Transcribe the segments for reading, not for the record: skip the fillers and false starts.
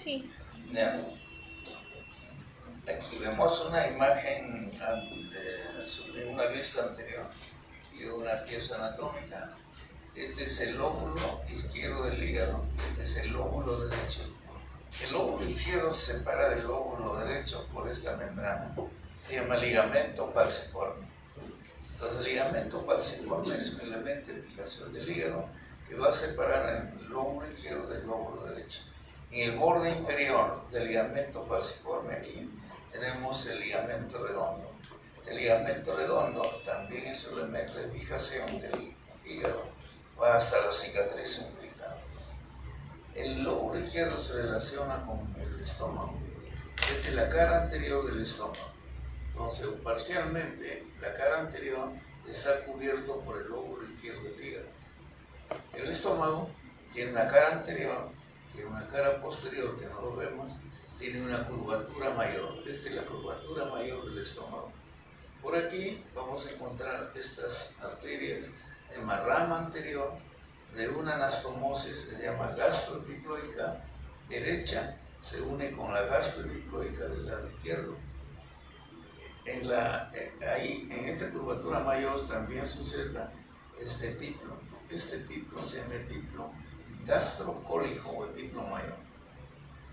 Sí. Ya. Aquí vemos una imagen de una vista anterior y una pieza anatómica. Este es el lóbulo izquierdo del hígado, este es el lóbulo derecho. El lóbulo izquierdo se separa del lóbulo derecho por esta membrana, se llama ligamento falciforme. Entonces el ligamento falciforme es un elemento de fijación del hígado que va a separar el lóbulo izquierdo del lóbulo derecho. En el borde inferior del ligamento falciforme aquí tenemos el ligamento redondo. El ligamento redondo también es un elemento de fijación del hígado, va hasta la cicatriz umbilical. El lóbulo izquierdo se relaciona con el estómago, desde la cara anterior del estómago. Entonces, parcialmente, la cara anterior está cubierto por el lóbulo izquierdo del hígado. El estómago tiene una cara anterior, tiene una cara posterior que no lo vemos, tiene una curvatura mayor. Esta es la curvatura mayor del estómago. Por aquí vamos a encontrar estas arterias en la rama anterior de una anastomosis que se llama gastroepiploica derecha, se une con la gastroepiploica del lado izquierdo. Ahí, en esta curvatura mayor también se inserta este epíplomo. Este epíplomo se llama epíplomo gastrocólico o epíplomo mayor.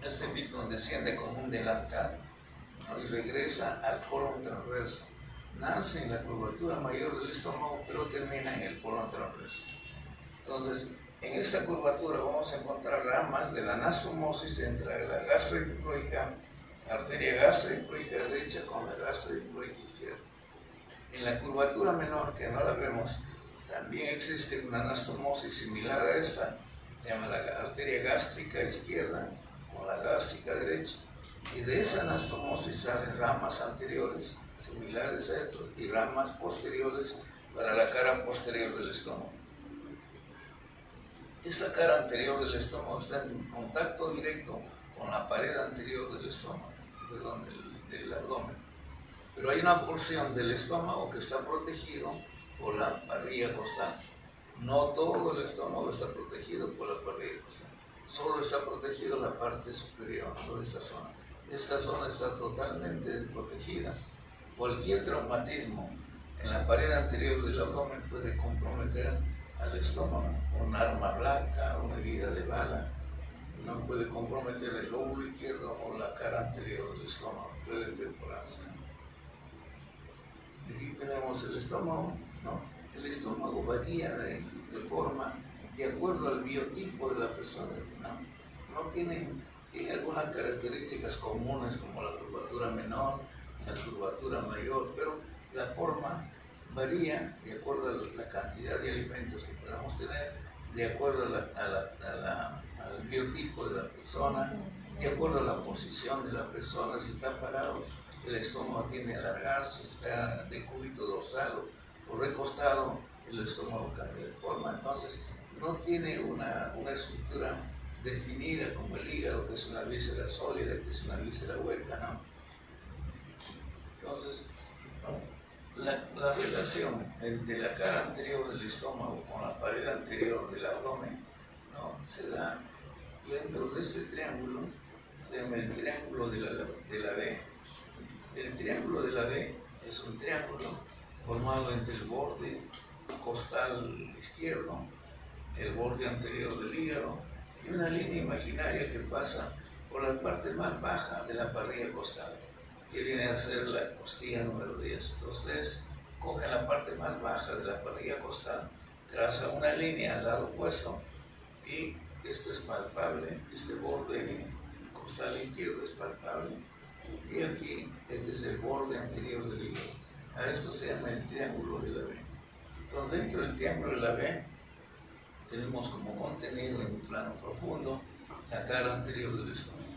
Este epíplomo desciende como un delantal, ¿no? Y regresa al colon transverso. Nace en la curvatura mayor del estómago, pero termina en el colon transverso. Entonces, en esta curvatura vamos a encontrar ramas de la anastomosis entre la gastroepiploica, arteria gastroepiploica derecha con la gastroepiploica izquierda. En la curvatura menor, que no la vemos, también existe una anastomosis similar a esta, se llama la arteria gástrica izquierda con la gástrica derecha. Y de esa anastomosis salen ramas anteriores similares a estos y ramas posteriores para la cara posterior del estómago. Esta cara anterior del estómago está en contacto directo con la pared anterior del estómago, perdón, del abdomen. Pero hay una porción del estómago que está protegido por la parrilla costal. No todo el estómago está protegido por la parrilla costal. Solo está protegido la parte superior de esta zona. Esta zona está totalmente desprotegida. Cualquier traumatismo en la pared anterior del abdomen puede comprometer al estómago. Un arma blanca, una herida de bala, no puede comprometer el lóbulo izquierdo o la cara anterior del estómago, puede perforarse. Aquí tenemos el estómago, ¿no? El estómago varía de forma de acuerdo al biotipo de la persona, ¿no? Tiene algunas características comunes como la curvatura menor, la curvatura mayor, pero la forma varía de acuerdo a la cantidad de alimentos que podamos tener, de acuerdo al biotipo de la persona, de acuerdo a la posición de la persona, si está parado, el estómago tiende a alargarse, si está de cúbito dorsal o recostado, el estómago cambia de forma. Entonces, no tiene una estructura definida como el hígado, que es una víscera sólida, que es una víscera hueca, ¿no? Entonces, la relación entre la cara anterior del estómago con la pared anterior del abdomen, ¿no? Se da dentro de este triángulo, se llama el triángulo de la B. El triángulo de la B es un triángulo formado entre el borde costal izquierdo, el borde anterior del hígado y una línea imaginaria que pasa por la parte más baja de la parrilla costal, que viene a ser la costilla número 10. Entonces, cogen la parte más baja de la parrilla costal, traza una línea al lado opuesto y esto es palpable, este borde costal izquierdo es palpable y aquí este es el borde anterior del hígado. A esto se llama el triángulo de la B. Entonces, dentro del triángulo de la B tenemos como contenido en un plano profundo la cara anterior del estómago.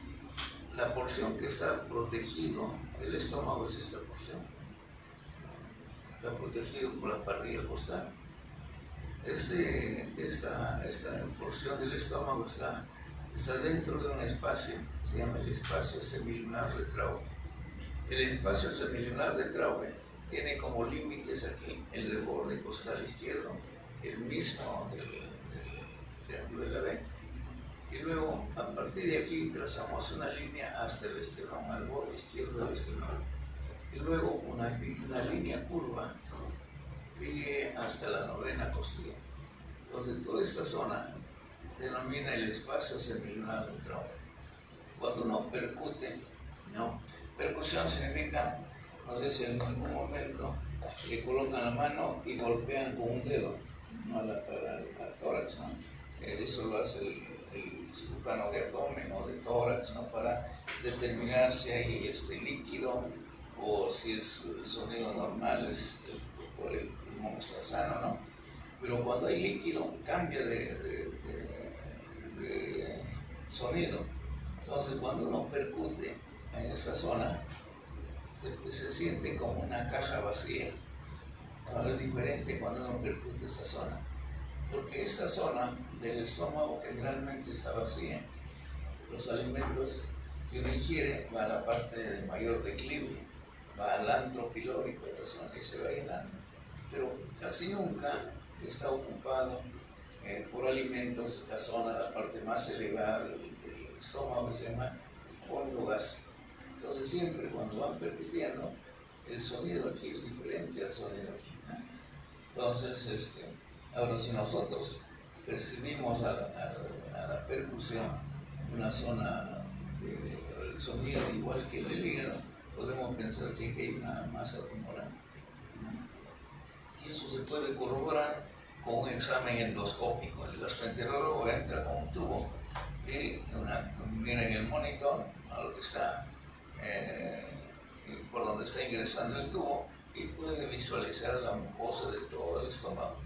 La porción que está protegido del estómago es esta porción. Está protegido por la parrilla costal. Esta porción del estómago está dentro de un espacio, se llama el espacio semilunar de Traube. El espacio semilunar de Traube tiene como límites aquí el borde costal izquierdo, el mismo del triángulo de la B. Y luego, a partir de aquí, trazamos una línea hasta el esternón, al borde izquierdo del esternón. Y luego una línea curva que llegue hasta la novena costilla. Entonces, toda esta zona se denomina el espacio semilunar del tronco. Cuando uno percute, ¿no? Percusión significa, no sé si en algún momento le colocan la mano y golpean con un dedo, ¿no? al tórax, ¿no? Eso lo hace el cirujano de abdomen o de tórax, ¿no? Para determinar si hay líquido o si es el sonido normal, por el pulmón está sano, ¿no? Pero cuando hay líquido cambia de sonido. Entonces cuando uno percute en esta zona se siente como una caja vacía. No, es diferente cuando uno percute esta zona, porque esta zona del estómago generalmente está vacía. Los alimentos que uno ingiere va a la parte de mayor declive, va al antro pilórico, esta zona, y se va llenando. Pero casi nunca está ocupado por alimentos esta zona, la parte más elevada del estómago, que se llama el fondo gástrico. Entonces siempre cuando van percutiendo, el sonido aquí es diferente al sonido aquí, ¿no? Entonces, ahora si nosotros percibimos a la percusión una zona del sonido igual que el hígado, podemos pensar que aquí hay una masa tumoral, ¿no? Y eso se puede corroborar con un examen endoscópico. El gastroenterólogo entra con un tubo y mira en el monitor a lo que está por donde está ingresando el tubo y puede visualizar la mucosa de todo el estómago.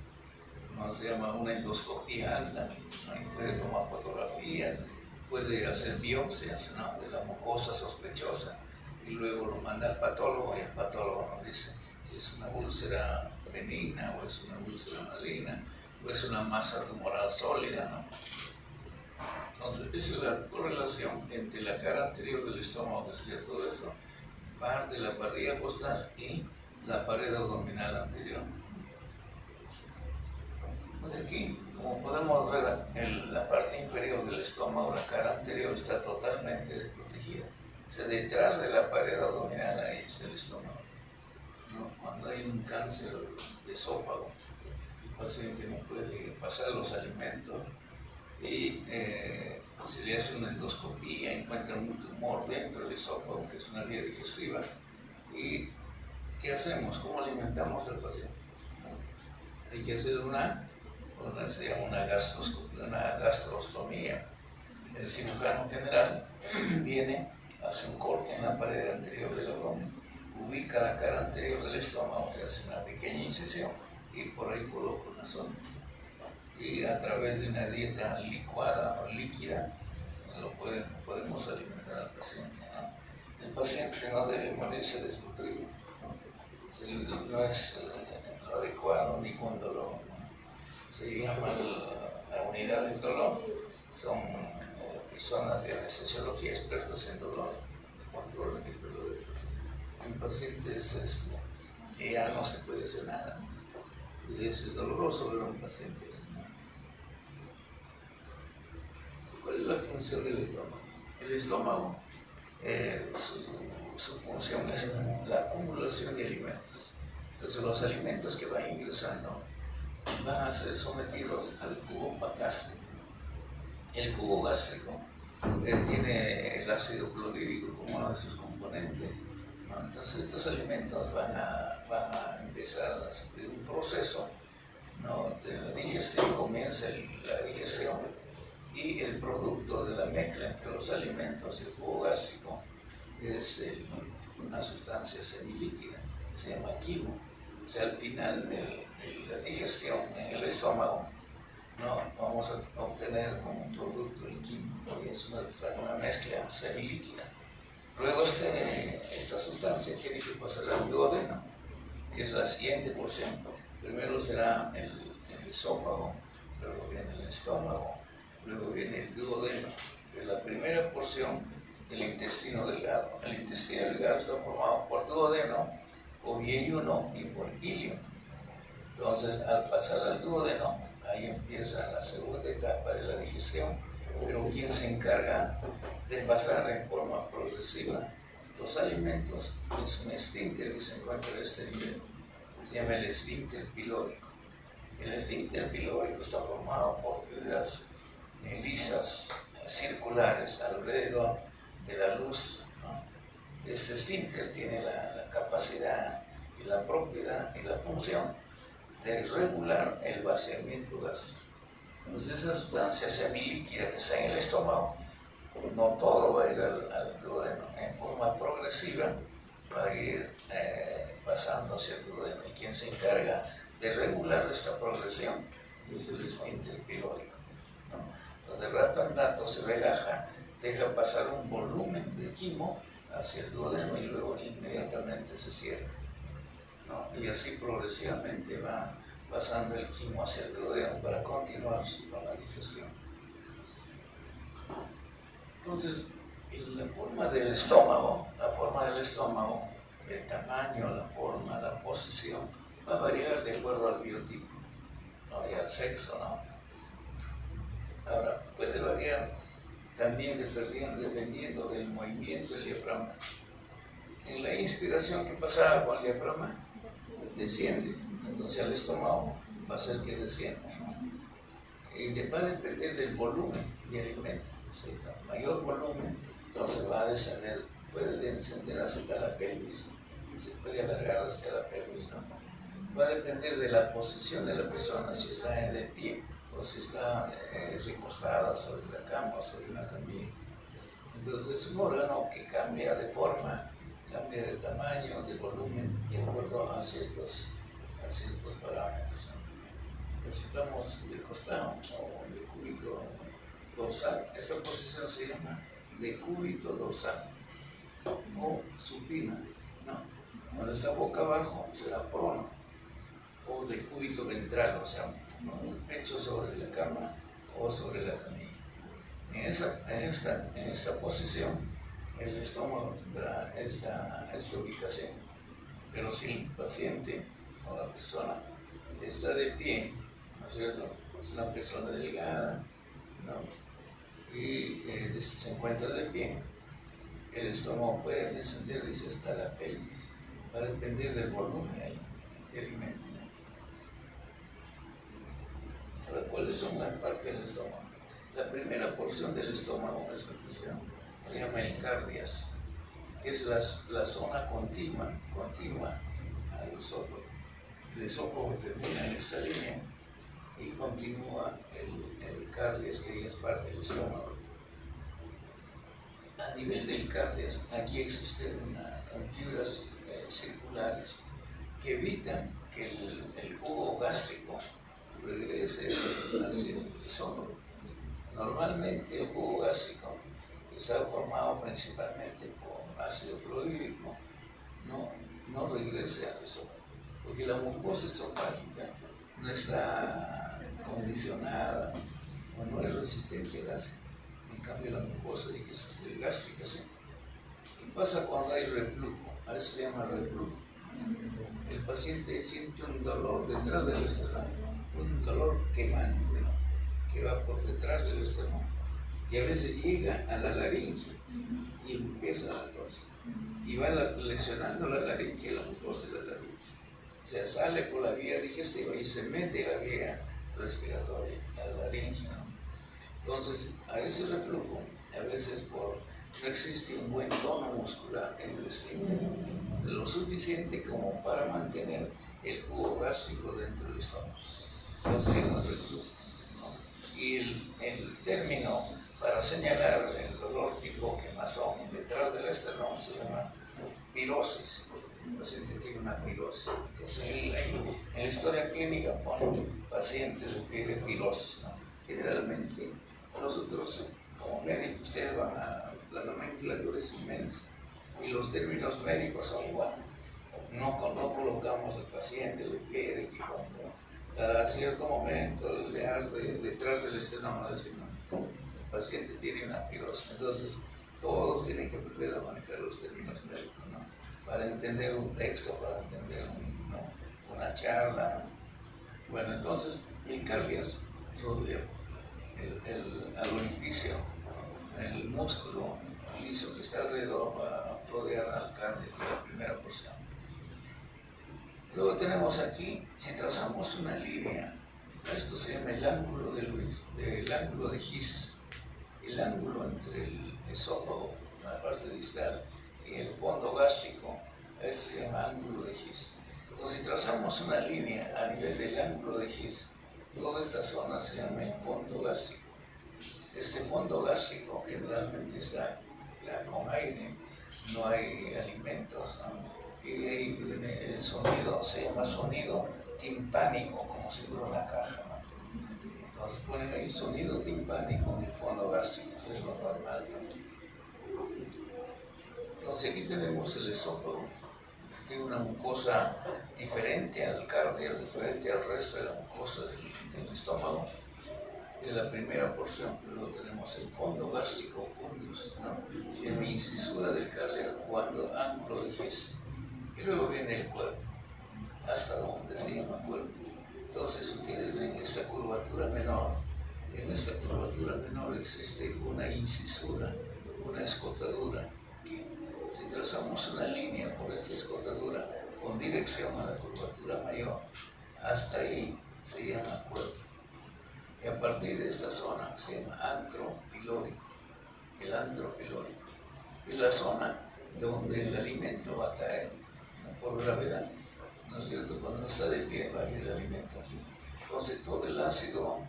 ¿No? Se llama una endoscopía alta, ¿no? Y puede tomar fotografías, puede hacer biopsias, ¿no? De la mucosa sospechosa y luego lo manda al patólogo y el patólogo nos dice si es una úlcera benigna o es una úlcera maligna o es una masa tumoral sólida, ¿no? Entonces, esa es la correlación entre la cara anterior del estómago, que sería todo esto, parte de la parrilla costal y la pared abdominal anterior. Entonces aquí, como podemos ver, la parte inferior del estómago, la cara anterior, está totalmente desprotegida. O sea, detrás de la pared abdominal ahí está el estómago, ¿no? Cuando hay un cáncer de esófago, el paciente no puede pasar los alimentos y se le hace una endoscopía, encuentran un tumor dentro del esófago, que es una vía digestiva. ¿Y qué hacemos? ¿Cómo alimentamos al paciente? Hay que hacer se llama una gastrostomía. El cirujano general viene, hace un corte en la pared anterior del abdomen, ubica la cara anterior del estómago, que hace una pequeña incisión y por ahí coloca una sonda. Y a través de una dieta licuada o líquida podemos alimentar al paciente, ¿no? El paciente no debe morirse desnutrido, ¿no? No es lo adecuado ni con dolor, ¿no? Se llama la unidad de dolor, son personas de anestesiología expertos en dolor, controlan el dolor del paciente. En pacientes ya no se puede hacer nada, ¿no? Y eso es doloroso ver a un paciente así, ¿no? ¿Cuál es la función del estómago? El estómago, su función es la acumulación de alimentos. Entonces los alimentos que van ingresando van a ser sometidos al jugo gástrico. El jugo gástrico tiene el ácido clorhídrico como uno de sus componentes, ¿no? Entonces estos alimentos van a empezar a sufrir un proceso, ¿no? De la digestión, comienza la digestión y el producto de la mezcla entre los alimentos y el jugo gástrico es una sustancia semilíquida, se llama quimo. O sea, al final de la digestión en el estómago, ¿no? Vamos a obtener como un producto el quimo, porque es una mezcla semilíquida. Luego esta sustancia tiene que pasar al duodeno, que es la siguiente porción. Primero será el esófago, luego viene el estómago, luego viene el duodeno, que es la primera porción del intestino delgado. El intestino delgado está formado por duodeno, por yeyuno y por ilio. Entonces, al pasar al duodeno, ahí empieza la segunda etapa de la digestión, pero quien se encarga de pasar en forma progresiva los alimentos es un esfínter que se encuentra en este nivel, se llama el esfínter pilórico. El esfínter pilórico está formado por fibras lisas, circulares, alrededor de la luz, ¿no? Este esfínter tiene la capacidad y la propiedad y la función de regular el vaciamiento gástrico. Entonces esa sustancia semilíquida que está en el estómago, no todo va a ir al duodeno, en forma progresiva va a ir pasando hacia el duodeno. Y quien se encarga de regular esta progresión es el esfínter pilórico, ¿no? Entonces, de rato en rato se relaja, deja pasar un volumen de quimo hacia el duodeno y luego inmediatamente se cierra, ¿no? Y así progresivamente va pasando el quimo hacia el duodeno para continuar con la digestión. Entonces, la forma del estómago, el tamaño, la forma, la posición, va a variar de acuerdo al biotipo, ¿no? Y al sexo, ¿no? Ahora, puede variar también dependiendo del movimiento del diafragma. En la inspiración, ¿qué pasaba con el diafragma? Desciende, entonces al estómago va a ser que descienda, ¿no? Y va a depender del volumen de alimento. Si hay mayor volumen, entonces va a descender, puede descender hasta la pelvis, se puede alargar hasta la pelvis, ¿no? Va a depender de la posición de la persona, si está de pie o si está recostada sobre la cama o sobre una camilla. Entonces es un órgano que cambia de forma, cambia de tamaño, de volumen, de acuerdo a ciertos parámetros, ¿no? Pues si estamos de costado o de cúbito dorsal, esta posición se llama decúbito dorsal o supina, ¿no? Cuando está boca abajo será prono o decúbito ventral, o sea, ¿no? El pecho sobre la cama o sobre la camilla. En esta posición el estómago tendrá esta ubicación, pero si el paciente o la persona está de pie, ¿no es cierto? Es una persona delgada, ¿no? Y se encuentra de pie, el estómago puede descender, dice, hasta la pelvis, va a depender del volumen del alimento, ¿no? Ahora, ¿cuáles son las partes del estómago? La primera porción del estómago, esta cuestión, se llama el cardias, que es la zona continua al esófago. El esófago termina en esta línea y continúa el cardias, que es parte del estómago. A nivel del cardias, aquí existen fibras circulares que evitan que el jugo gástrico regrese hacia el esófago. Normalmente el jugo gástrico está formado principalmente por ácido clorhídrico, no regrese al esófago, porque la mucosa esofágica no está condicionada o no es resistente al ácido. En cambio la mucosa gástrica, ¿sí? ¿Qué pasa cuando hay reflujo? A eso se llama reflujo. El paciente siente un dolor detrás del esternón, un dolor quemante, ¿no? Que va por detrás del esternón y a veces llega a la laringe y empieza la tos y va lesionando la laringe y la mucosa de la laringe. O sea, sale por la vía digestiva y se mete a la vía respiratoria, a la laringe, ¿no? Entonces, a ese reflujo, a veces no existe un buen tono muscular en el esfínter, lo suficiente como para mantener el jugo gástrico dentro del estómago. Entonces, se llama reflujo, ¿no? Y el término para señalar el dolor tipo quemazón detrás del esternón se llama pirosis. El paciente tiene una pirosis. Entonces, en la historia clínica pone paciente refiere pirosis, ¿no? Generalmente, nosotros como médicos, ustedes van a la nomenclatura es inmensa y los términos médicos son iguales. No colocamos al paciente, refiere, que cada cierto momento le arde detrás del esternón, decimos, el paciente tiene una pirosis. Entonces, todos tienen que aprender a manejar los términos médicos, ¿no? Para entender un texto, para entender una charla, ¿no? Bueno, entonces, el cardias rodea al orificio, el músculo liso que está alrededor va a rodear al cardio, que es la primera porción. Luego tenemos aquí, si trazamos una línea, esto se llama el ángulo del ángulo de His, el ángulo entre el esófago, la parte distal, y el fondo gástrico, esto se llama ángulo de His. Entonces, si trazamos una línea a nivel del ángulo de His, toda esta zona se llama el fondo gástrico. Este fondo gástrico generalmente está ya con aire, no hay alimentos, ¿no? Y de ahí viene el sonido, se llama sonido timpánico, como si fuera una caja, ¿no? Entonces ponen ahí sonido timpánico en el fondo gástrico, eso es lo normal, ¿no? Entonces aquí tenemos el esófago, tiene una mucosa diferente al cardio, diferente al resto de la mucosa del estómago. Es la primera porción. Luego tenemos el fondo gástrico, fundus, ¿no? Semi-incisura del cardio, cuando ángulo de His. Y luego viene el cuerpo, hasta donde se llama cuerpo. Entonces ustedes ven esta curvatura menor. En esta curvatura menor existe una incisura, una escotadura. Aquí, si trazamos una línea por esta escotadura con dirección a la curvatura mayor, hasta ahí se llama cuerpo. Y a partir de esta zona se llama antro pilórico, el antro pilórico. Es la zona donde el alimento va a caer, ¿no? Por gravedad, ¿no es cierto? Cuando uno está de pie va a ir el alimento aquí. Entonces todo el ácido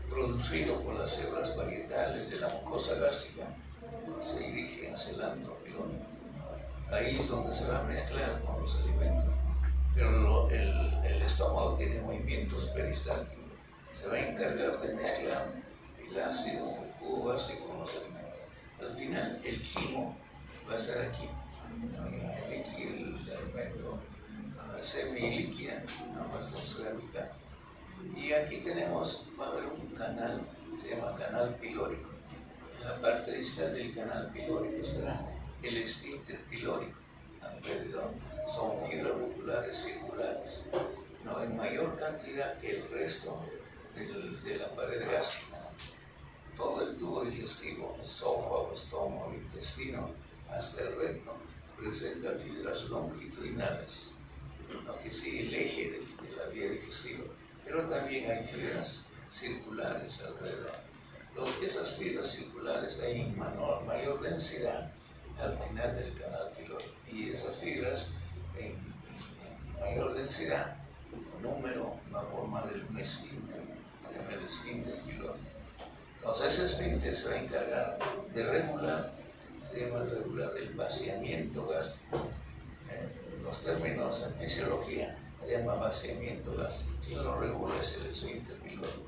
producido por las células parietales de la mucosa gástrica se dirige hacia el antro pilórico. Ahí es donde se va a mezclar con los alimentos. Pero el estómago tiene movimientos peristálticos. Se va a encargar de mezclar el ácido, el jugo gástrico con los alimentos. Al final, el quimo va a estar aquí, ¿no? El líquido, el alimento semilíquida, ¿no? Va a estar cervical. Y aquí tenemos, va a haber un canal, se llama canal pilórico. En la parte distal del canal pilórico estará el esfínter pilórico. Alrededor son fibras musculares circulares, ¿no? En mayor cantidad que el resto de la pared gástrica, ¿no? Todo el tubo digestivo, esófago, estómago, intestino, hasta el recto, presenta fibras longitudinales, ¿no? Que sigue el eje de la vía digestiva, pero también hay fibras circulares alrededor. Entonces, esas fibras circulares hay en mayor densidad al final del canal pilórico, y esas fibras en mayor densidad, el número va a formar un esfínter, se llama el esfínter pilórico. Entonces ese esfínter se va a encargar de regular, se llama regular el vaciamiento gástrico. Los términos en fisiología se llama vaciamiento gástrico. Quien lo regula es el esfínter pilórico.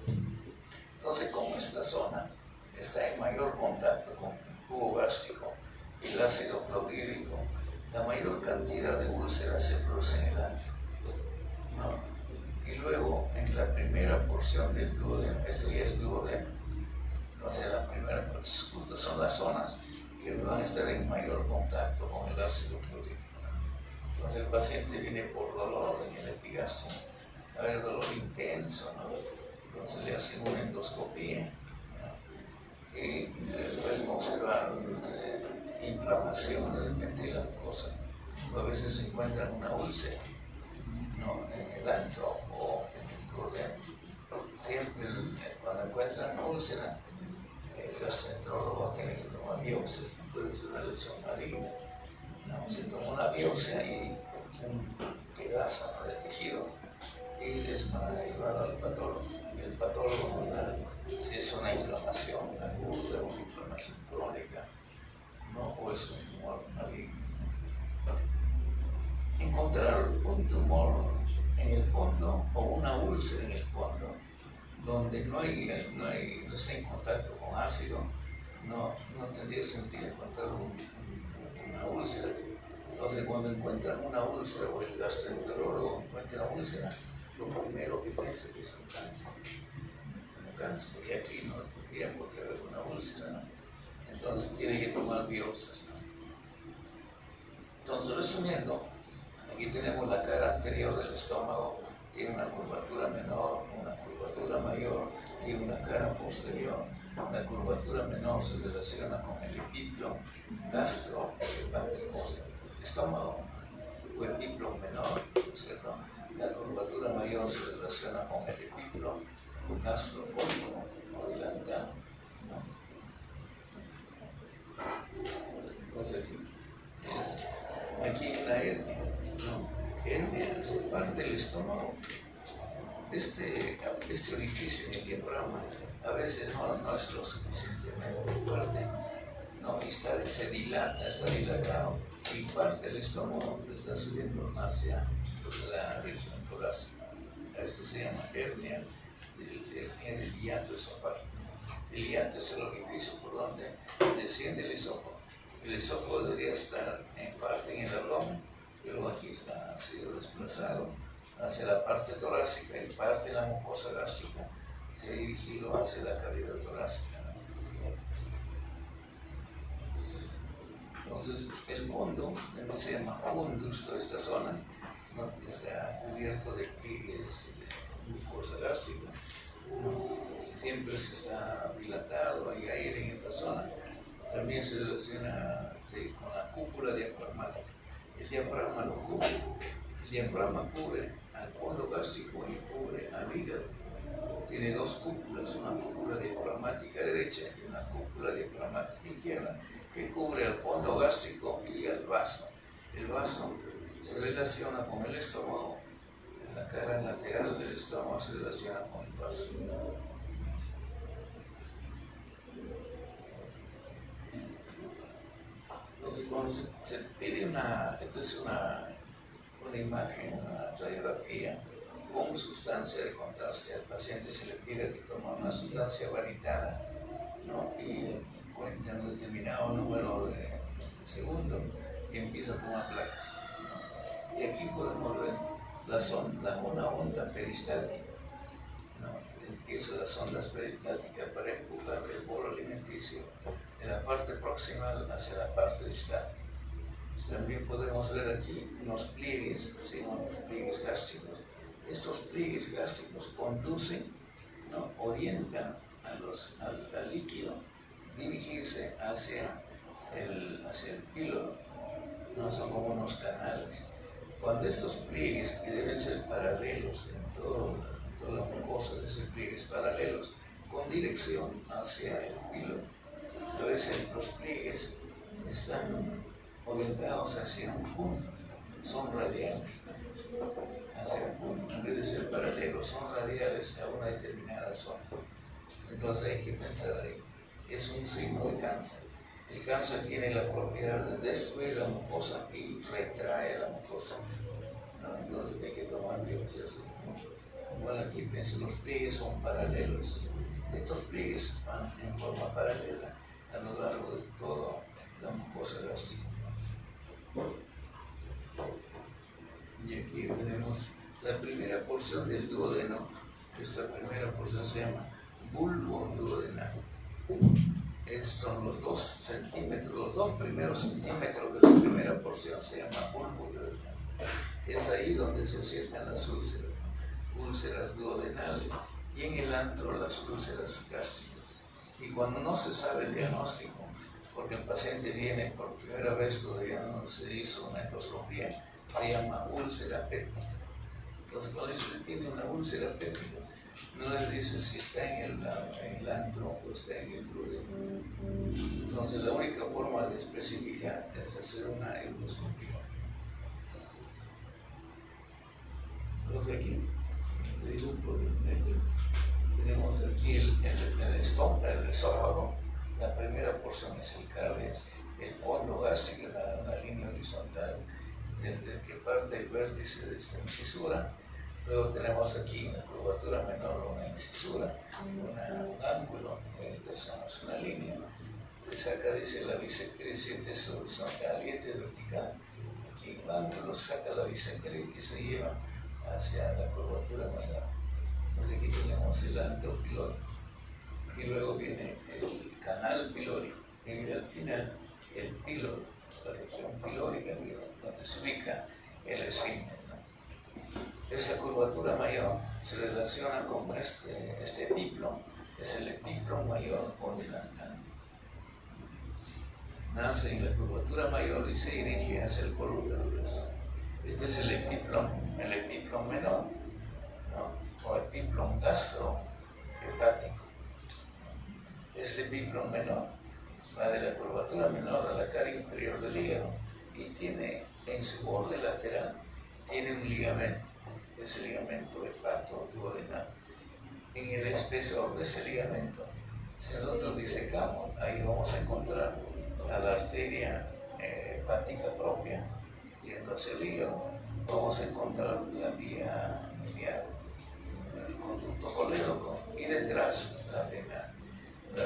Entonces, como esta zona está en mayor contacto con el jugo gástrico y el ácido clorhídrico, la mayor cantidad de úlceras se produce en el antro, ¿no? Y luego, en la primera porción del duodeno, esto ya es duodeno, entonces la primera, justo son las zonas que van a estar en mayor contacto con el ácido clorhídrico. Entonces el paciente viene por dolor en el epigastrio, va a haber dolor intenso, ¿no? Entonces le hacen una endoscopía, ¿no? Y pueden observar inflamación de repente de la mucosa. A veces se encuentran una úlcera, ¿no? En el antro o en el duodeno. Siempre cuando encuentran una úlcera, el gastroenterólogo tiene que tomar biopsia, puede ser una lesión maligna, ¿no? Se toma una biopsia y un pedazo de tejido y es llevado al patólogo. Y el patólogo nos da si es una inflamación aguda, una inflamación crónica, ¿no? O es un tumor maligno. Encontrar un tumor en el fondo o una úlcera en el fondo donde no está en contacto con ácido, no tendría sentido encontrar una úlcera aquí. Entonces, cuando encuentran una úlcera o el gastroenterólogo encuentra una úlcera, lo primero que piensa que es un cáncer. Un cáncer, porque aquí no tendría por qué haber una úlcera, ¿no? Entonces, tiene que tomar biopsias, ¿no? Entonces, resumiendo, aquí tenemos la cara anterior del estómago, tiene una curvatura menor, una curvatura mayor, que una cara posterior. La curvatura menor se relaciona con el epiplo gastrohepático, o sea, el estómago o epiplo menor, ¿cierto? La curvatura mayor se relaciona con el epiplo gastrocólico o dilantal, ¿no? Entonces aquí hay una hernia, ¿no? Hernia se parte del estómago. Este orificio en el diafragma a veces no es lo suficientemente fuerte, ¿no? Y se dilata, está dilatado y parte del estómago está subiendo hacia la región torácica. Esto se llama hernia del hiato esofágico. El hiato es el orificio por donde desciende el esófago. El esófago debería estar en parte en el abdomen, pero aquí ha sido desplazado hacia la parte torácica y parte de la mucosa gástrica se ha dirigido hacia la cavidad torácica. Entonces, el fondo también se llama fundus, toda esta zona, ¿no? Está cubierto de pliegues de mucosa gástrica, ¿no? Siempre se está dilatado, hay aire en esta zona. También se relaciona con la cúpula diafragmática. El diafragma lo cubre. El diafragma cubre al fondo gástrico y cubre al hígado. Tiene dos cúpulas, una cúpula diafragmática derecha y una cúpula diafragmática izquierda, que cubre al fondo gástrico y al vaso. El vaso se relaciona con el estómago, en la cara lateral del estómago se relaciona con el vaso. Entonces, cuando se pide una imagen, una radiografía con sustancia de contraste, al paciente se le pide que tome una sustancia varitada, ¿no? Y cuenta un determinado número de segundos y empieza a tomar placas, ¿no? Y aquí podemos ver una onda peristáltica, ¿no? Empiezan las ondas peristálticas para empujar el bolo alimenticio de la parte proximal hacia la parte distal. También podemos ver aquí unos pliegues, se llaman los pliegues gástricos. Estos pliegues gástricos conducen, ¿no? Orientan al líquido dirigirse hacia el píloro, ¿no? Son como unos canales. Cuando estos pliegues, que deben ser paralelos en toda la mucosa, de ser pliegues paralelos, con dirección hacia el píloro, a veces los pliegues están orientados hacia un punto, son radiales, ¿no? Hacia un punto, en vez de ser paralelos, son radiales a una determinada zona. Entonces hay que pensar ahí, es un signo de cáncer. El cáncer tiene la propiedad de destruir la mucosa y retrae la mucosa, ¿no? Entonces hay que tomar biopsias, ¿no? Igual aquí pienso, los pliegues son paralelos. Estos pliegues van en forma paralela a lo largo de toda la mucosa gástrica. Y aquí tenemos la primera porción del duodeno. Esta primera porción se llama bulbo duodenal. Son los 2 centímetros, los 2 primeros centímetros de la primera porción se llama bulbo duodenal. Es ahí donde se asientan las úlceras, ¿no? Úlceras duodenales y en el antro las úlceras gástricas. Y cuando no se sabe el diagnóstico, porque el paciente viene por primera vez, todavía no se hizo una endoscopía, se llama úlcera péptica. Entonces, cuando usted tiene una úlcera péptica, no le dice si está en el antro o está en el duodeno. Entonces, la única forma de especificar es hacer una endoscopia. Entonces, aquí, en este dibujo tenemos aquí el esófago. La primera porción es el cardias, el fondo gástrico, una línea horizontal que parte del vértice de esta incisura. Luego tenemos aquí en la curvatura menor una incisura, un ángulo, trazamos una línea, se acá dice la bisectriz, este es horizontal y este es vertical. Aquí un ángulo saca la bisectriz y se lleva hacia la curvatura menor. Entonces aquí tenemos el antro pilórico. Y luego viene el canal pilórico, y al final el píloro, la región pilórica, donde se ubica el esfínter, ¿no? Esta curvatura mayor se relaciona con este epiplo es el epiplon mayor o delantal. Nace en la curvatura mayor y se dirige hacia el colo transverso. Este es el epiplon menor, ¿no? O epiplon gastrohepático. Este epiplon menor va de la curvatura menor a la cara inferior del hígado y tiene en su borde lateral tiene un ligamento, es el ligamento hepato-duodenal. En el espesor de ese ligamento, si nosotros disecamos, ahí vamos a encontrar a la arteria hepática propia yendo hacia el hígado, vamos a encontrar la vía biliar, el conducto colédoco y detrás la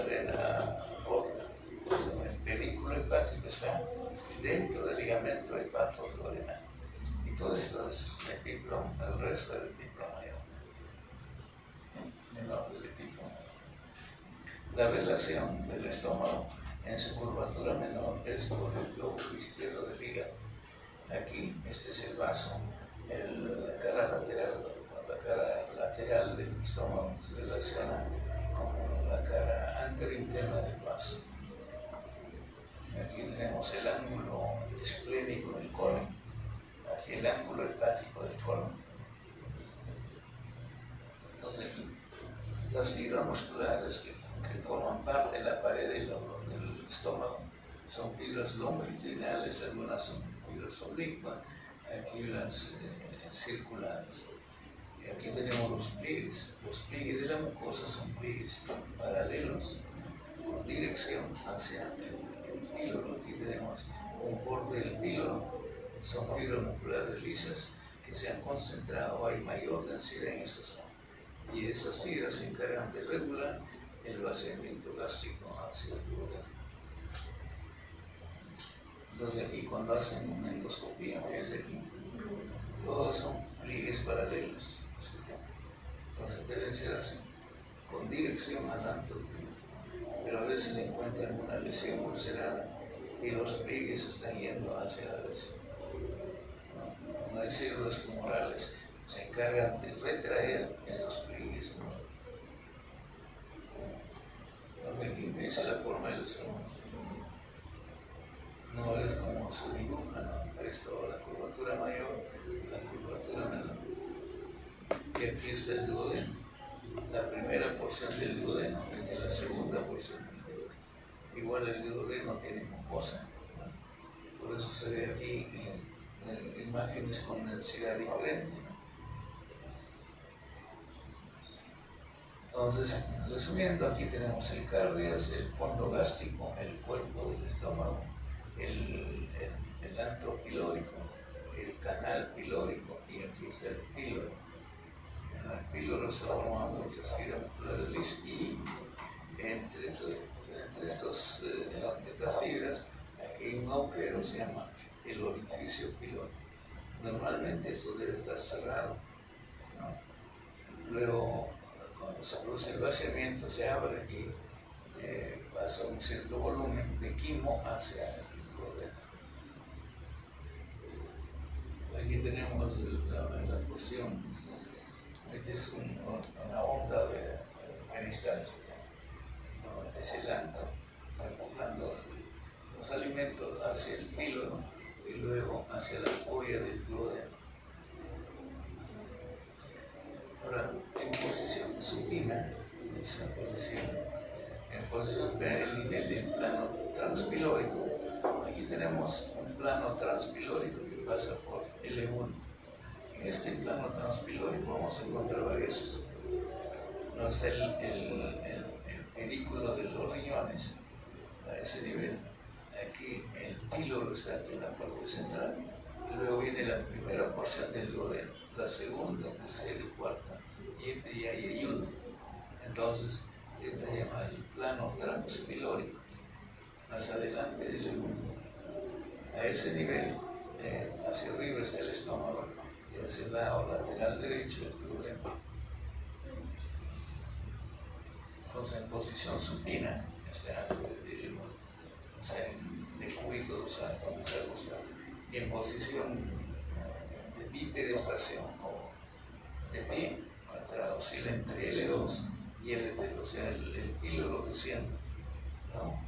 vena porta. Entonces, el pedículo hepático está dentro del ligamento hepato-duodenal. Y todo esto es el epiplon, el resto del epiplon mayor, menor del epiplon mayor. La relación del estómago en su curvatura menor es por el lóbulo izquierdo del hígado. Aquí, este es el vaso, la cara lateral del estómago se relaciona con la cara anterointerna del vaso. Aquí tenemos el ángulo esplénico del colon, aquí el ángulo hepático del colon. Entonces aquí las fibras musculares que forman parte de la pared del estómago son fibras longitudinales, algunas son fibras oblicuas, hay fibras circulares. Y aquí tenemos los pliegues de la mucosa son pliegues paralelos con dirección hacia el píloro. Aquí tenemos un borde del píloro, son fibras musculares lisas que se han concentrado, hay mayor densidad en esta zona. Y esas fibras se encargan de regular el vaciamiento gástrico hacia el duodeno. Entonces aquí cuando hacen una endoscopía, fíjense aquí, todos son pliegues paralelos, ¿cierto? Entonces deben ser así, con dirección al antropilógico. Pero a veces se encuentra una lesión ulcerada y los pliegues están yendo hacia la lesión. ¿No? Las células tumorales se encargan de retraer estos pliegues, ¿no? Entonces aquí dice la forma del estómago. No es como se dibuja, ¿no? Esto, la curvatura mayor, la curvatura menor. Y aquí está el duodeno. La primera porción del duodeno, esta es la segunda porción del duodeno. Igual el duodeno tiene mucosa, ¿no? Por eso se ve aquí imágenes con densidad diferente, ¿no? Entonces, resumiendo, aquí tenemos el cardias, el fondo gástrico, el cuerpo del estómago, el antro pilórico, el canal pilórico y aquí está el píloro. En el píloro se forman muchas fibras musculares lisas y entre estas fibras aquí hay un agujero, se llama el orificio pilórico. Normalmente esto debe estar cerrado, ¿no? Luego, cuando se produce el vaciamiento, se abre y pasa un cierto volumen de quimo hacia el duodeno. Aquí tenemos la porción, esta es una onda peristáltica, ¿no? Este es el antro, está empujando los alimentos hacia el píloro y luego hacia la ampolla del duodeno. Ahora, en posición supina, esa posición, en posición el nivel del plano transpilórico, aquí tenemos un plano transpilórico que pasa por L1. En este plano transpilórico vamos a encontrar varias estructuras. No está el pedículo de los riñones a ese nivel. Aquí el píloro está aquí en la parte central. Y luego viene la primera porción del duodeno, la segunda, tercera y cuarta. Y este ya hay uno. Entonces, este se llama el plano transpilórico. Más adelante del L1. A ese nivel, hacia arriba está el estómago y hacia el lado lateral derecho el duodeno. Entonces, en posición supina está el L1. O sea, de cúbito, o sea, cuando se acostado. Y en posición de bipedestación o de pie, oscila entre L2 y el éter, o sea, el píloro desciende, ¿no?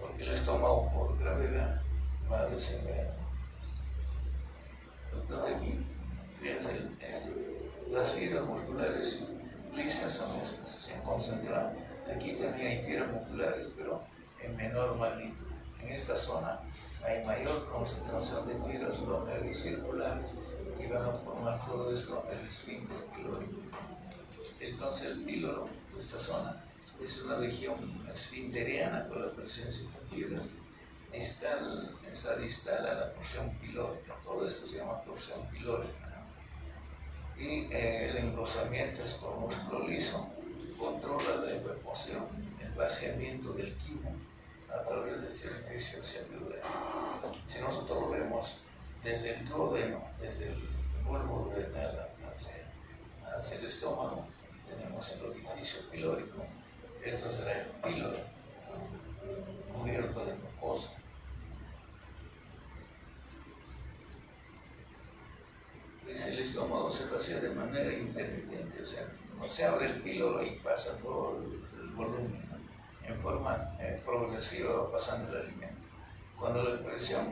Porque el estómago por gravedad va a descender, ¿no? Entonces aquí, fíjense, las fibras musculares lisas son estas, se han concentrado. Aquí también hay fibras musculares, pero en menor magnitud. En esta zona hay mayor concentración de fibras locales circulares y van a formar todo esto el esfínter pilórico. Entonces el píloro de esta zona es una región esfinteriana por la presencia de estas fibras, está distal a la porción pilórica. Todo esto se llama porción pilórica, ¿no? Y el engrosamiento es por músculo liso, controla la evacuación, el vaciamiento del quimo a través de este orificio hacia el duodeno. Si nosotros lo vemos desde el duodeno, desde el bulbo duodenal hacia el estómago, aquí tenemos el orificio pilórico. Esto será el píloro, cubierto de mucosa. Dice, el estómago se vacía de manera intermitente, o sea, no se abre el píloro y pasa todo el volumen, ¿no? En forma progresiva va pasando el alimento. Cuando la presión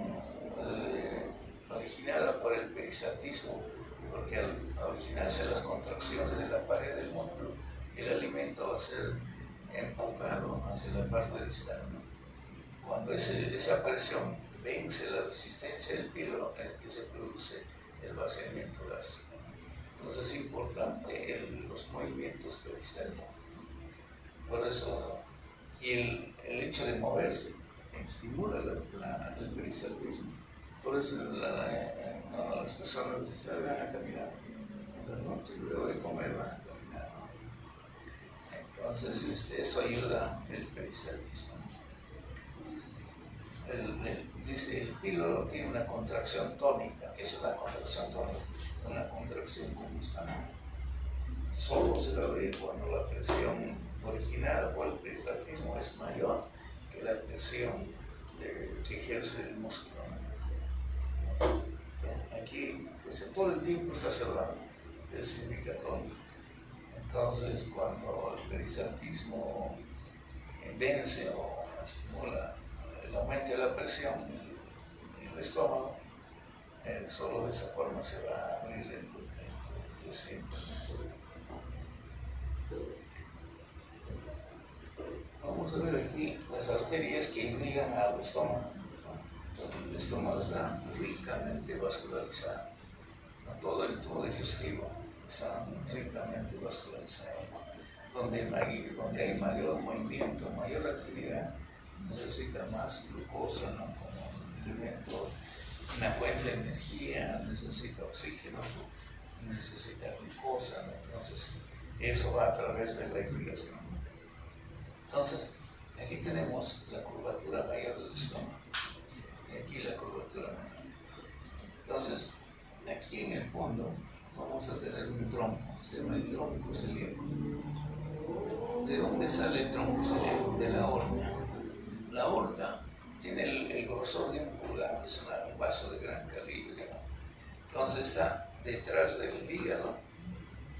originada por el peristaltismo, porque al originarse las contracciones de la pared del músculo, el alimento va a ser empujado hacia la parte distal, ¿no? Cuando esa presión vence la resistencia del píloro, es que se produce el vaciamiento gástrico, ¿no? Entonces es importante los movimientos peristálticos. Por eso, y el hecho de moverse estimula el peristaltismo. Por eso las personas salgan a caminar en la noche, luego de comer van a caminar, ¿no? Entonces eso ayuda el peristaltismo. Dice, el píloro tiene una contracción tónica. ¿Qué es una contracción tónica? Una contracción constante. Solo se va a abrir cuando la presión originada por el peristaltismo es mayor que la presión que ejerce el músculo, ¿no? Entonces, aquí pues, todo el tiempo está cerrado, eso significa tónico. Entonces, cuando el peristaltismo vence o estimula el aumento de la presión en el estómago, solo de esa forma se va a abrir el esfínter. Vamos a ver aquí las arterias que irrigan al estómago, ¿no? El estómago está ricamente vascularizado, ¿no? Todo el tubo digestivo está ricamente vascularizado. Donde hay mayor movimiento, mayor actividad, necesita más glucosa, ¿no? Como un alimento, una fuente de energía, necesita oxígeno, necesita glucosa, ¿no? Entonces eso va a través de la irrigación. Entonces aquí tenemos la curvatura mayor del estómago y aquí la curvatura menor. Entonces aquí en el fondo vamos a tener un tronco, se llama el tronco celíaco. ¿De dónde sale el tronco celíaco? De la aorta. La aorta tiene el grosor de un pulgar, es un vaso de gran calibre, ¿no? Entonces está detrás del hígado,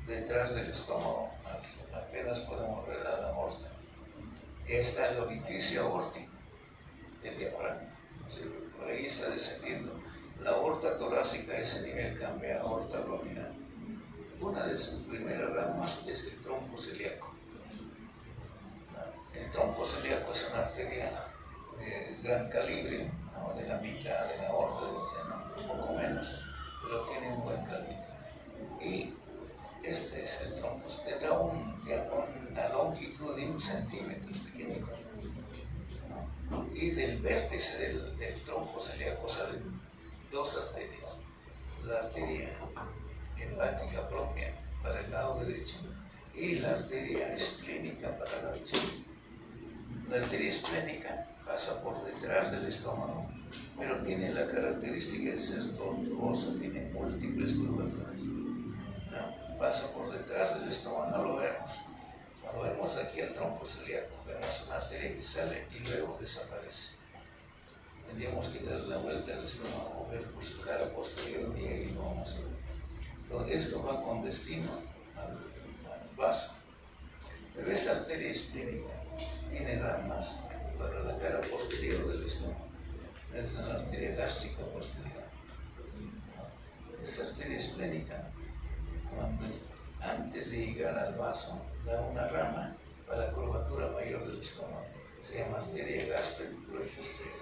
detrás del estómago, aquí apenas podemos ver a la aorta. Y está el orificio aórtico del diafragma, ¿no es cierto? Por ahí está descendiendo. La aorta torácica, a ese nivel cambia a aorta abdominal. Una de sus primeras ramas es el tronco celíaco. El tronco celíaco es una arteria de gran calibre, ¿no? De la mitad de la aorta, un poco menos, pero tiene un buen calibre. Y este es el tronco, tendrá una longitud de 1 centímetro, pequeñito, ¿no? Y del vértice del tronco celíaco salen 2 arterias. La arteria hepática propia para el lado derecho y la arteria esplénica para el lado izquierdo. La arteria esplénica pasa por detrás del estómago, pero tiene la característica de ser tortuosa, tiene múltiples curvaturas, ¿no? Pasa por detrás del estómago, no lo vemos. Cuando vemos aquí el tronco celíaco, vemos una arteria que sale y luego desaparece. Tendríamos que darle la vuelta al estómago, ver por su cara posterior y ahí lo vamos a ver. Entonces, esto va con destino al vaso. Pero esta arteria esplénica tiene ramas para la cara posterior del estómago. Es una arteria gástrica posterior. Esta arteria esplénica, antes de llegar al vaso, da una rama para la curvatura mayor del estómago. Se llama arteria gastroepiploica izquierda.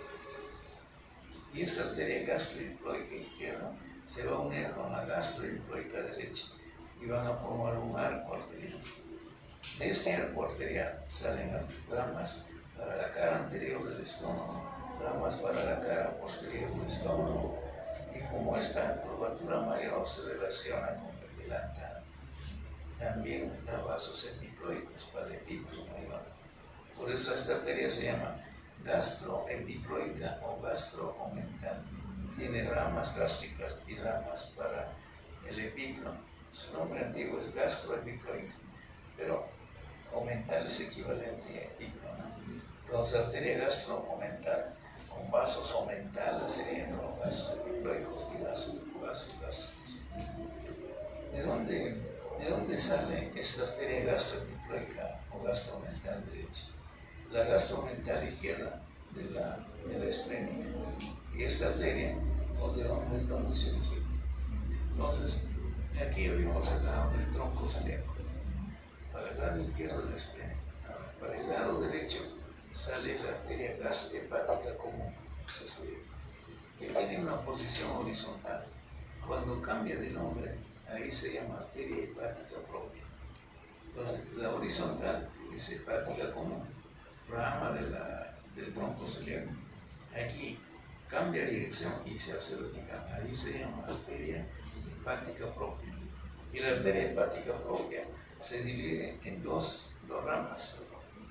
Y esta arteria gastroepiploica izquierda se va a unir con la gastroepiploica derecha y van a formar un arco arterial. De este arco arterial salen ramas para la cara anterior del estómago, ramas para la cara posterior del estómago, y como esta curvatura mayor se relaciona con el delantal, también da vasos epiploicos para el epiplo mayor. Por eso esta arteria se llama gastroepiploica o gastroomental. Tiene ramas gástricas y ramas para el epiplo. Su nombre antiguo es gastroepiploica, pero omental es equivalente a epiplo, ¿no? Entonces, arteria gastroomental con vasos omentales serían los vasos epiploicos y vasos gástricos. ¿De dónde sale esta arteria gastroepiploica o gastroomental derecha? La gastromental izquierda de la esplénica, y esta arteria, ¿de dónde se origina? Entonces, aquí vimos el lado del tronco celíaco, para el lado izquierdo de la esplénica. Para el lado derecho sale la arteria hepática común, que tiene una posición horizontal. Cuando cambia de nombre, ahí se llama arteria hepática propia. Entonces, la horizontal es hepática común, rama del tronco celíaco. Aquí cambia dirección y se hace vertical. Ahí se llama arteria hepática propia. Y la arteria hepática propia se divide en dos ramas.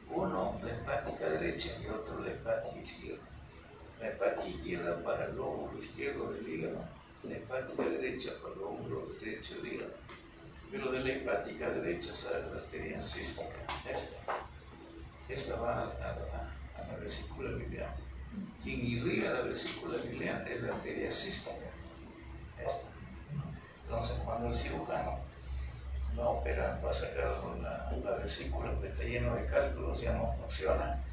Uno, la hepática derecha, y otro, la hepática izquierda. La hepática izquierda para el lóbulo izquierdo del hígado, la hepática derecha para el lóbulo derecho del hígado. Pero de la hepática derecha sale la arteria cística, esta va a la vesícula biliar. Quien irriga la vesícula biliar es la arteria cística, esta. Entonces, cuando el cirujano va a operar, va a sacar la vesícula que está lleno de cálculos, ya no funciona,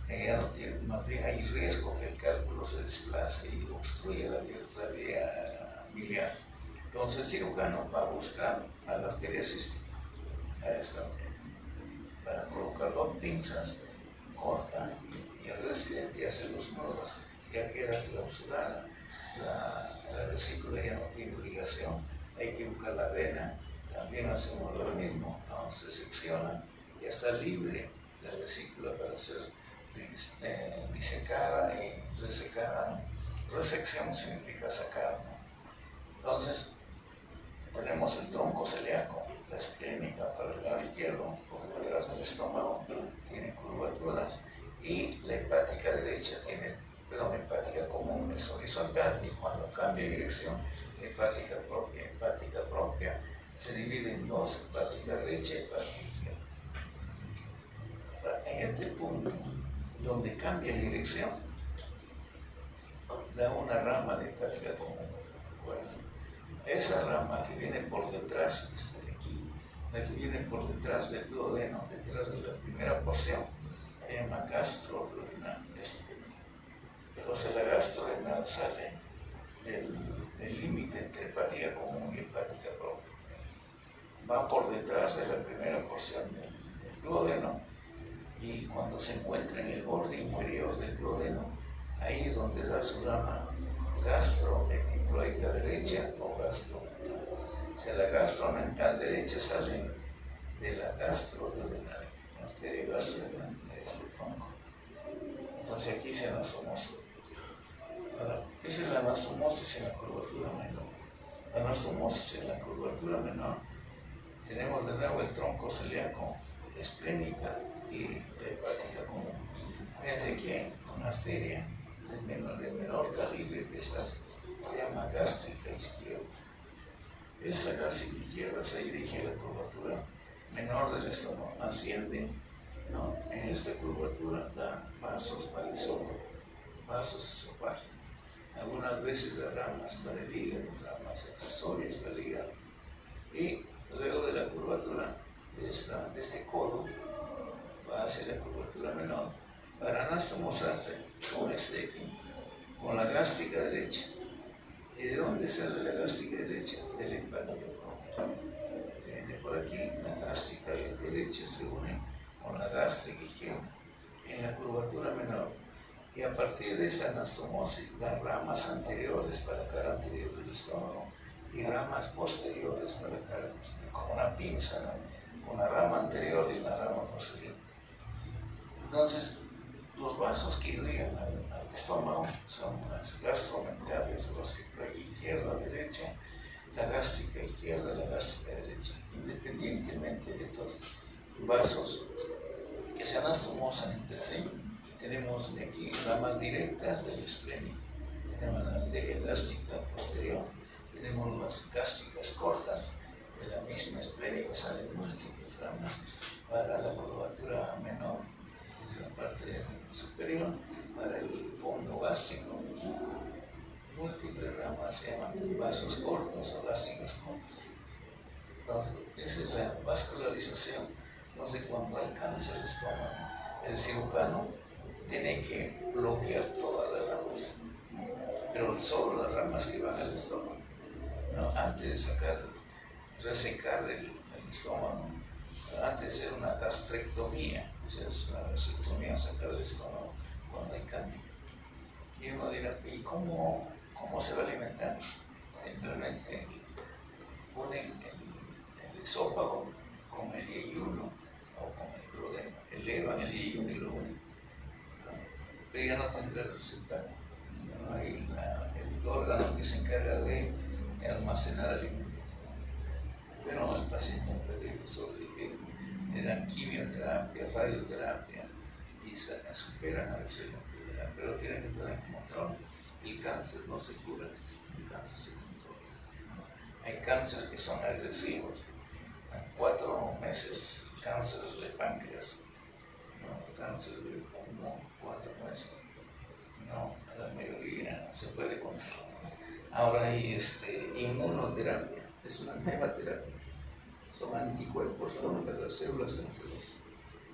ya no tiene, más bien hay riesgo que el cálculo se desplace y obstruya la vía biliar. Entonces el cirujano va a buscar a la arteria cística, a esta arteria, para colocar dos pinzas, corta, y el residente hace los nudos, ya queda clausurada, la vesícula ya no tiene irrigación, hay que buscar la vena, también hacemos lo mismo, ¿no? Se secciona, ya está libre la vesícula para ser disecada y resecada, ¿no? Resección significa sacar, ¿no? Entonces, tenemos el tronco celíaco, la esplénica para el lado izquierdo, por detrás del estómago, tiene curvaturas, y la hepática derecha la hepática común es horizontal, y cuando cambia de dirección, hepática propia, se divide en dos, hepática derecha y hepática izquierda. En este punto, donde cambia de dirección, da una rama de hepática común. Bueno, esa rama que viene por detrás, esta de aquí, la que viene por detrás del duodeno, detrás de la primera porción, se llama gastroduodenal. Entonces la gastroduodenal sale del límite entre hepática común y hepática propia. Va por detrás de la primera porción del duodeno, y cuando se encuentra en el borde inferior del duodeno, ahí es donde da su rama gastroepiploica derecha o gastromental. O sea, la gastromental derecha sale de la gastroduodenal, la arteria gastroduodenal de este tronco. Entonces aquí se anastomosa. Ahora, esa es la anastomosis en la curvatura menor. La anastomosis en la curvatura menor, tenemos de nuevo el tronco celíaco, esplénica y la hepática común. Fíjense que una arteria de menor calibre que esta se llama gástrica izquierda. Esta gástrica izquierda se dirige a la curvatura menor del estómago, asciende, ¿no? En esta curvatura da vasos para el esófago, vasos esofágicos. Algunas veces da ramas para el hígado, ramas accesorias para el hígado. Y luego de la curvatura de este codo, hacia la curvatura menor para anastomosarse con este de aquí, con la gástrica derecha. ¿Y de dónde sale la gástrica derecha? De la hepática. Viene por aquí, la gástrica derecha se une con la gástrica izquierda en la curvatura menor. Y a partir de esta anastomosis da ramas anteriores para la cara anterior del estómago y ramas posteriores para la cara posterior, como una pinza, ¿no? Una rama anterior y una rama posterior. Entonces, los vasos que irrigan al estómago son las gastromentales, por aquí izquierda, derecha, la gástrica izquierda, la gástrica derecha. Independientemente de estos vasos que se anastomosan entre sí, tenemos de aquí ramas directas del esplénico. Tenemos la arteria gástrica posterior, tenemos las gástricas cortas de la misma esplénica, salen múltiples ramas para la curvatura menor, que es la parte superior, para el fondo gástrico. Múltiples ramas se llaman vasos cortos o gástricas cortas. Entonces, esa es la vascularización. Entonces, cuando hay cáncer de estómago, el cirujano tiene que bloquear todas las ramas, pero solo las ramas que van al estómago, ¿no? Antes de resecar el estómago, antes de hacer una gastrectomía, o sea, es una gastrectomía, sacar el estómago cuando hay cáncer. Y uno dirá, ¿y cómo se va a alimentar? Simplemente ponen el esófago con el yeyuno o con el duodeno, elevan el yeyuno y lo unen, ¿no? Pero ya no tendrá el receptáculo, no hay el órgano que se encarga de almacenar alimentos, ¿no? Pero el paciente puede sobrevivir, le dan quimioterapia, radioterapia y superan a veces la enfermedad, pero tienen que tener control. El cáncer no se cura, el cáncer se controla, ¿no? Hay cánceres que son agresivos. En 4 meses, cáncer de páncreas, ¿no? Cáncer de pulmón, 4 meses. No, la mayoría se puede controlar. Ahora hay inmunoterapia, es una nueva terapia. Son anticuerpos contra las células cancerosas,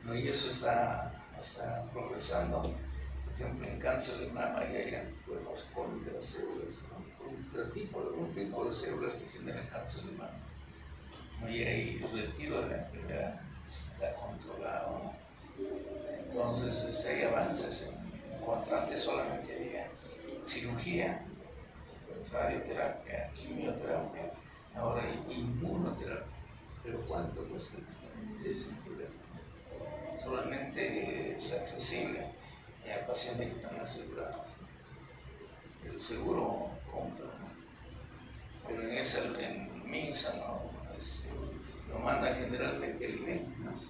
¿no? Y eso está progresando. Por ejemplo, en cáncer de mama ya hay anticuerpos contra las células, ¿no? Un tipo de células que generan cáncer de mama. ¿No? Y hay retiro de la enfermedad, está controlado, ¿no? Entonces hay avances en cuanto antes solamente había cirugía, radioterapia, quimioterapia, ahora hay inmunoterapia. Pero ¿cuánto cuesta el tratamiento? Es un problema. Solamente es accesible a pacientes que están asegurados. El seguro compra, ¿no? Pero en MINSA lo mandan generalmente al INEI, ¿no?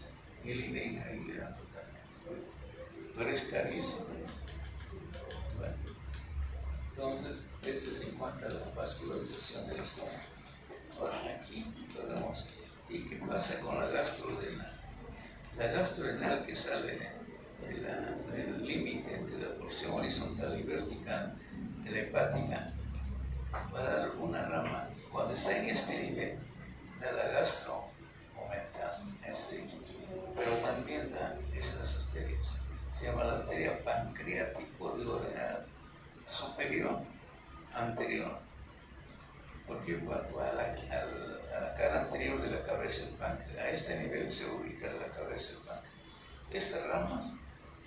En el INEI ahí le dan tratamiento, pero es carísimo. Bueno, entonces, eso es en cuanto a la vascularización del estómago. Ahora aquí podemos, ¿y qué pasa con la gastrodenal? La gastrodenal que sale del límite entre la porción horizontal y vertical de la hepática va a dar una rama. Cuando está en este nivel, da la gastro aumentada, este de aquí, pero también da estas arterias. Se llama la arteria pancreático-duodenal superior anterior, porque va a la cara anterior de la cabeza del páncreas. A este nivel se ubica la cabeza del páncreas. Estas ramas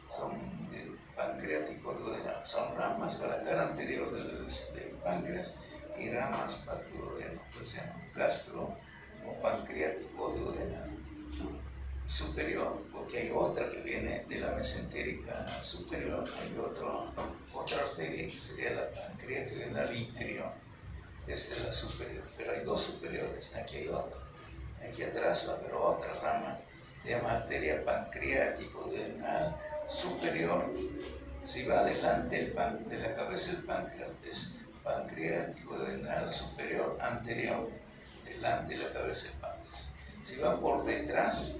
son del pancreático-duodenal, son ramas para la cara anterior del páncreas y ramas para el duodeno, que se llama gastro o pancreático-duodenal superior, porque hay otra que viene de la mesentérica superior, hay otra arteria que sería la pancreático-duodenal inferior. Esta es la superior, pero hay 2 superiores, aquí hay otra, aquí atrás va a haber otra rama, se llama arteria pancreático-duodenal superior. Si va adelante de la cabeza del páncreas, es pancreático-duodenal superior anterior, delante de la cabeza del páncreas. Si va por detrás,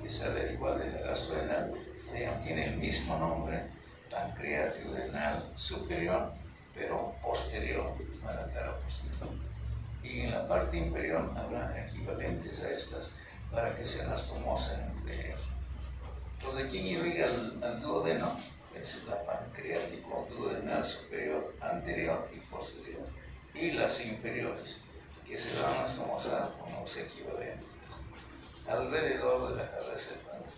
que sale igual de la gastrodenal, tiene el mismo nombre, pancreático-duodenal superior, pero posterior, a la cara posterior. Y en la parte inferior habrá equivalentes a estas para que se anastomosen entre ellas. Entonces, ¿quién irriga al duodeno? Es la pancreático duodenal superior, anterior y posterior. Y las inferiores, que se van a estomazar con los equivalentes alrededor de la cabeza del páncreas.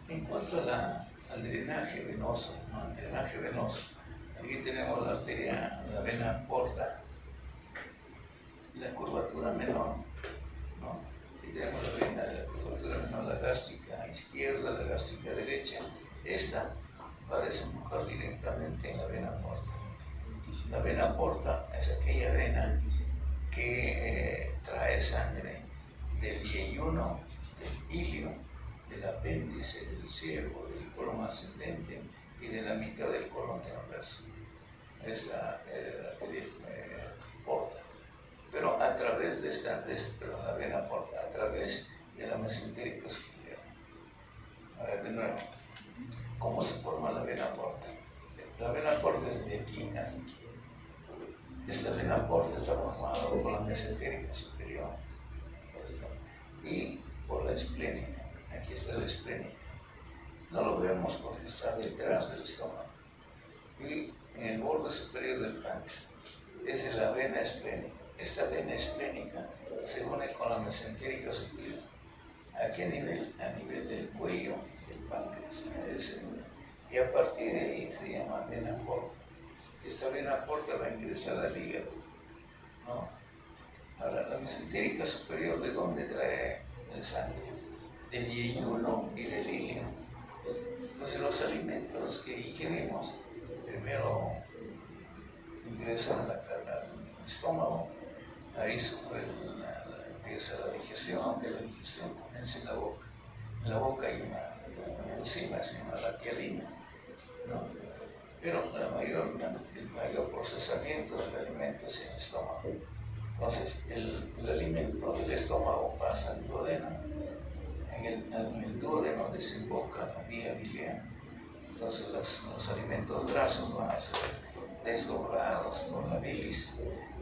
En cuanto al drenaje venoso, ¿no? El drenaje venoso, aquí tenemos la arteria, la vena porta, la curvatura menor, ¿no? Aquí tenemos la vena de la curvatura menor, la gástrica izquierda, la gástrica derecha. Esta va a desembocar directamente en la vena porta. La vena porta es aquella vena que trae sangre del yeyuno, del ilio, del apéndice, del ciervo, del colon ascendente y de la mitad del colon transverso. Esta arteria porta. Pero a través de la vena porta, a través de la mesentérica superior. A ver, de nuevo, ¿cómo se forma la vena porta? La vena porta es de aquí hasta aquí. Esta vena porta está formada por la mesentérica superior y por la esplénica. Aquí está la esplénica. No lo vemos porque está detrás del estómago. Y en el borde superior del páncreas es la vena esplénica. Esta vena esplénica se une con la mesentérica superior. ¿A qué nivel? A nivel del cuello del páncreas. Y a partir de ahí se llama vena porta. Esta vena porta va a ingresar al hígado, ¿no? Ahora, la mesentérica superior, ¿de dónde trae el sangre? Del yeyuno y del ilio. Entonces, los alimentos que ingerimos primero ingresan al estómago, ahí empieza la digestión, aunque la digestión comienza en la boca. En la boca hay una enzima, se llama la tialina, ¿no? Pero el mayor procesamiento del alimento es en el estómago. Entonces, el alimento del estómago pasa al duodeno. En el duodeno desemboca la vía biliar. Entonces, los alimentos grasos van a ser desdoblados por la bilis,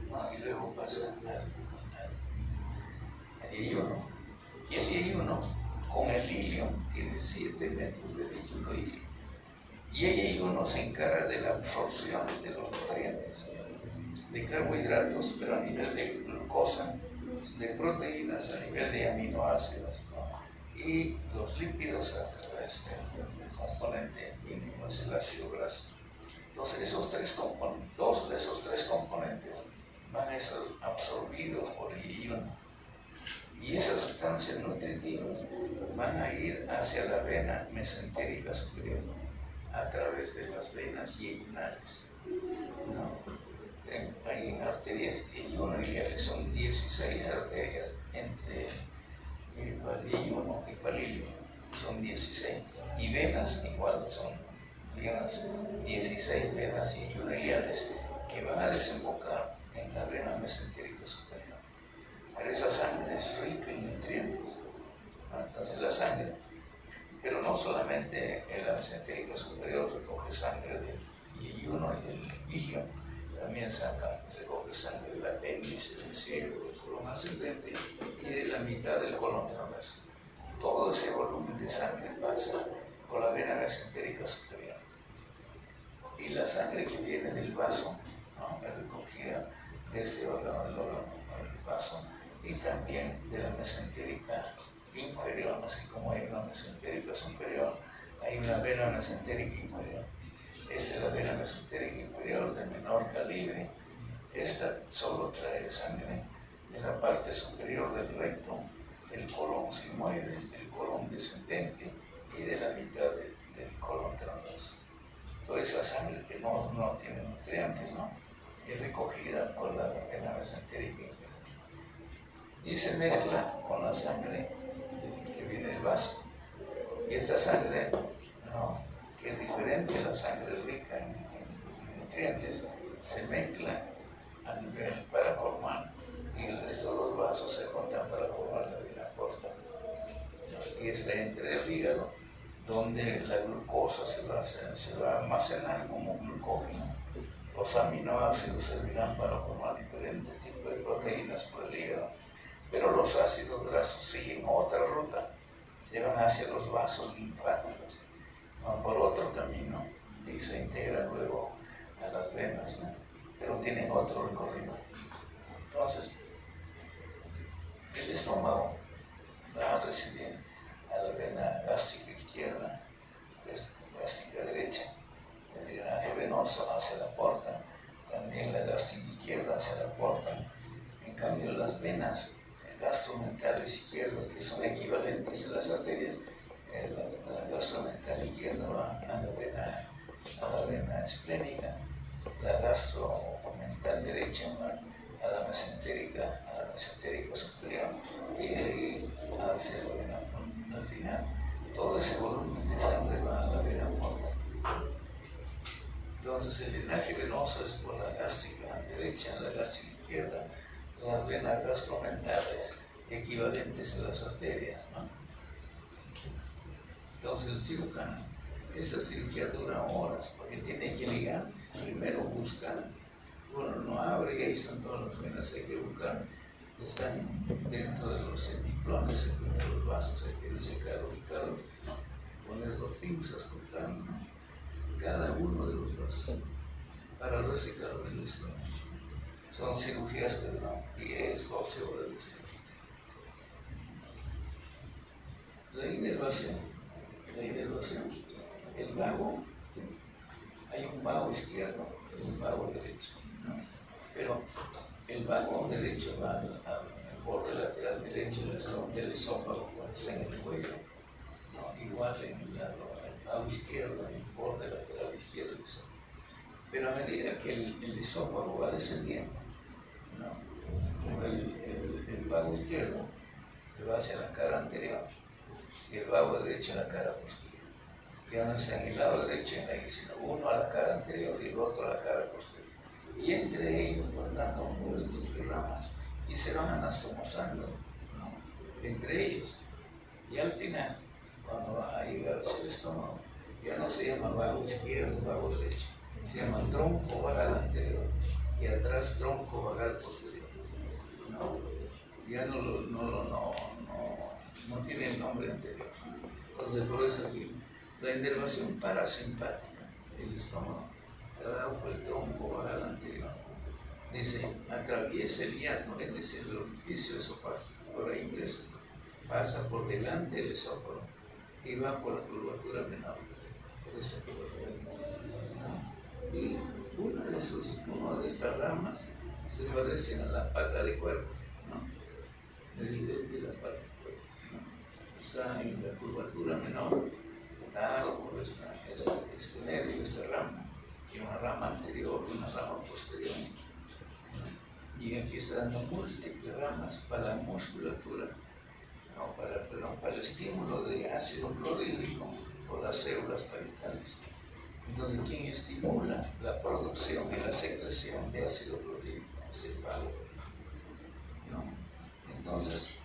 ¿no? Y luego pasan al yeyuno. Y el yeyuno, con el ilio, tiene 7 metros de yeyuno ilio. Y el yeyuno se encarga de la absorción de los nutrientes, de carbohidratos, pero a nivel de glucosa, de proteínas a nivel de aminoácidos, ¿no? Y los lípidos a través del componente mínimo, es el ácido graso. Entonces, dos de esos tres componentes van a ser absorbidos por el yeyuno. Y esas sustancias nutritivas van a ir hacia la vena mesentérica superior, a través de las venas yeyunales, ¿no? Hay arterias yeyuno-iliales, son 16 arterias entre el yeyuno y el ilio, son 16. Y venas igual, son 16 venas yeyuno-iliales que van a desembocar en la vena mesentérica superior. Pero esa sangre es rica en nutrientes, ¿no? Entonces la sangre, pero no solamente la mesentérica superior recoge sangre del yeyuno y del ilio, también recoge sangre del apéndice, del ciervo, del colon ascendente y de la mitad del colon transverso. Todo ese volumen de sangre pasa por la vena mesentérica superior. Y la sangre que viene del vaso, ¿no?, es recogida de este órgano, del vaso, y también de la mesentérica inferior, así como hay una mesentérica superior, hay una vena mesentérica inferior. Esta es la vena mesentérica inferior de menor calibre. Esta solo trae sangre de la parte superior del recto, del colon sigmoides, del colon descendente y de la mitad del colon transverso. Toda esa sangre que no tiene nutrientes, ¿no?, es recogida por la vena mesentérica inferior y se mezcla con la sangre que viene del vaso. Y esta sangre, ¿no?, que es diferente a la sangre rica en nutrientes, se mezcla a nivel para formar, y estos dos vasos se juntan para formar la vena porta. Y está entre el hígado, donde la glucosa se va a almacenar como glucógeno. Los aminoácidos servirán para formar diferentes tipos de proteínas por el hígado, Pero los ácidos grasos siguen otra ruta, se van hacia los vasos linfáticos, van por otro camino y se integran luego a las venas, ¿no? Pero tienen otro recorrido. Entonces, el estómago va a recibir a la vena gástrica izquierda, pues, gástrica derecha, el drenaje venoso hacia la porta, también la gástrica izquierda hacia la porta. En cambio, las venas gastromentales izquierdas, que son equivalentes a las arterias, la gastromental izquierda va a la vena esplénica, la gastromental derecha va a la mesentérica superior, y de ahí hacia la vena porta. Al final, todo ese volumen de sangre va a la vena porta. Entonces, el drenaje venoso es por la gástrica derecha, la gástrica izquierda, las venas gastromentales equivalentes a las arterias, ¿no? Entonces, el cirujano, esta cirugía dura horas porque tiene que ligar, primero buscar, uno no abre y ahí están todas las venas, hay que buscar, están dentro de los epiplones, dentro de los vasos, hay que disecar, ubicarlos, poner dos pinzas, cortar, ¿no? Cada uno de los vasos para resecar el estómago. Son cirugías que duran 10, 12 horas de cirugía. La inervación, el vago, hay un vago izquierdo y un vago derecho, ¿no? Pero el vago derecho va al borde lateral derecho del esófago, cuando está en el cuello, ¿no? Igual en el vago izquierdo, en el borde lateral izquierdo del esófago. Pero a medida que el esófago va descendiendo, ¿no? El vago izquierdo se va hacia la cara anterior y el vago derecho a la cara posterior. Ya no está en el lado derecho en la, sino uno a la cara anterior y el otro a la cara posterior. Y entre ellos van dando múltiples ramas y se van anastomosando, ¿no? Entre ellos. Y al final, cuando va a llegar hacia el estómago, ya no se llama vago izquierdo, vago derecho, se llama tronco vagal anterior y atrás tronco vagal posterior, ¿no? Ya no tiene el nombre anterior. Entonces, por eso aquí, la inervación parasimpática del estómago está dado por el tronco vagal anterior. Dice, atraviesa el hiato, es decir, el orificio esofágico, por ahí ingresa, pasa por delante del esófago y va por la curvatura menor, por esta curvatura menor, ¿no? Y una de estas ramas se parece a la pata de cuervo, ¿no? Esta es la pata de cuervo, ¿no? Está en la curvatura menor, dado por este nervio, esta rama, y una rama anterior, una rama posterior, ¿no? Y aquí está dando múltiples ramas para la musculatura, ¿no? para el estímulo de ácido clorhídrico por las células parietales. Entonces, ¿quién estimula la producción y la secreción de ácido clorhídrico? Es el vago, ¿no? Entonces,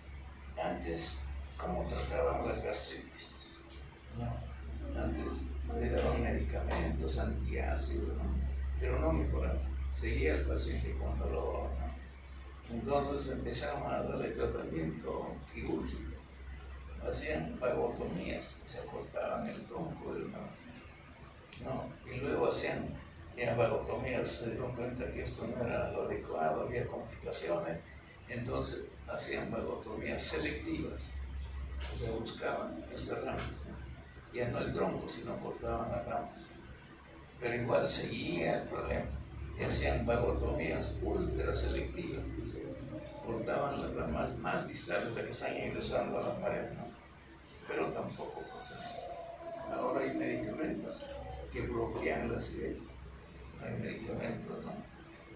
antes, ¿cómo trataban las gastritis? ¿No? Antes le daban medicamentos antiácidos, ¿no? Pero no mejoraban. Seguía el paciente con dolor, ¿no? Entonces empezaron a darle tratamiento quirúrgico. Hacían vagotomías, se cortaban el tronco del vago, ¿no? Y luego hacían vagotomías, se dieron cuenta que esto no era lo adecuado, había complicaciones, entonces hacían vagotomías selectivas, o sea, buscaban estas ramas, ¿no? Ya no el tronco, sino cortaban las ramas, pero igual seguía el problema, y hacían vagotomías ultra selectivas, o sea, cortaban las ramas más distales, las que están ingresando a la pared, ¿no? Pero tampoco funcionaba. Ahora hay medicamentos que bloquean las ideas, hay medicamentos, ¿no?,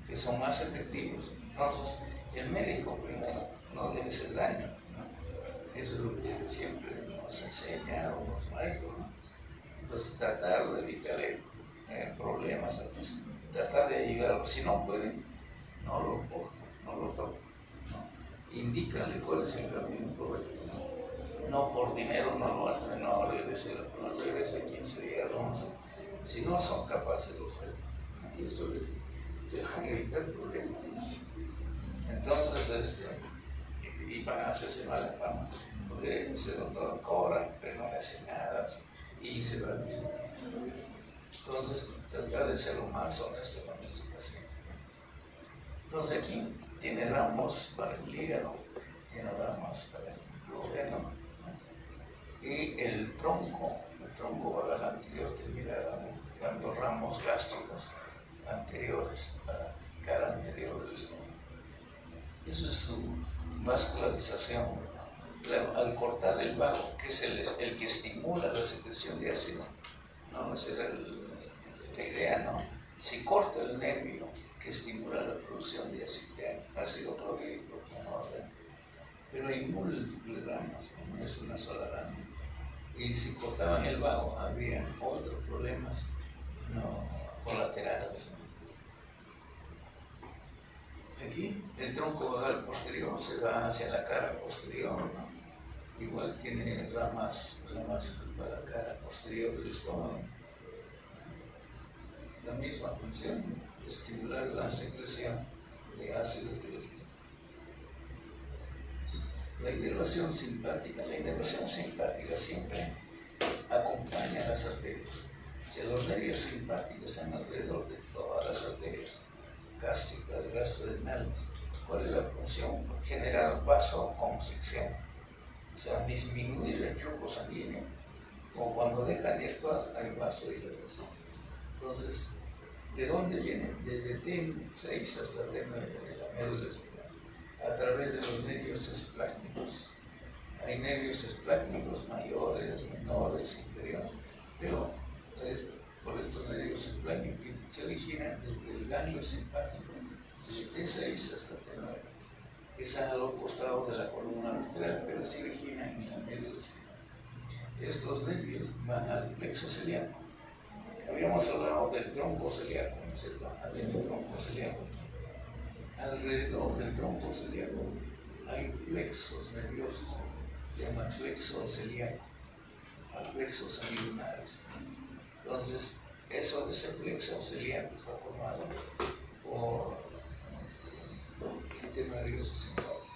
que son más efectivos. Entonces, el médico primero no debe hacer daño, ¿no? Eso es lo que siempre nos enseñaron los maestros, ¿no? Entonces, tratar de evitar problemas al paciente, tratar de ayudarlo. Si no pueden, no lo cojan, no lo toquen, ¿no? Indícale cuál es el camino correcto, ¿no? No por dinero no lo hacen, no regrese 15 días, si no son capaces de hacerlo, ¿no? Y eso se van a evitar problemas, ¿no? Entonces, y van Entonces, tratar de ser lo más honesto con nuestro paciente. Entonces aquí tiene ramos para el hígado, tiene ramos para el duodeno, ¿no? Y el tronco vagal anterior termina dando ramos gástricos anteriores, para la cara anterior del estómago. Eso es su vascularización. Claro, al cortar el vago, que es el que estimula la secreción de ácido, ¿no? Esa era la idea, ¿no? Si corta el nervio que estimula la producción de ácido clorhídrico, ¿no? Pero hay múltiples ramas, no es una sola rama. Y si cortaban el vago, había otros problemas, ¿no? Colaterales, ¿no? Aquí el tronco vagal posterior se va hacia la cara posterior, ¿no? Igual tiene ramas para la cara posterior del estómago. La misma función, estimular la secreción de ácido clorhídrico. La inervación simpática siempre acompaña a las arterias. Si los nervios simpáticos están alrededor de todas las arterias gástricas, gastrodenales, ¿cuál es la función? Generar vasoconstricción, o sea, disminuir el flujo sanguíneo, o cuando dejan de actuar hay vasodilatación. Entonces, ¿de dónde viene? Desde T6 hasta T9 de la médula espinal, a través de los nervios esplácnicos. Hay nervios esplácnicos mayores, menores, inferiores, pero por estos nervios esplácnicos se originan desde el ganglio simpático, desde T6 hasta T9, que están a los costados de la columna vertebral, pero se originan en la médula espinal. Estos nervios van al plexo celíaco. Habíamos hablado del tronco celíaco, ¿no es cierto? Hay un tronco celíaco aquí. Alrededor del tronco celíaco hay plexos nerviosos, se llama plexo celíaco, plexos sanguinarios. Entonces, ese plexo celíaco está formado por el sistema nervioso simpático.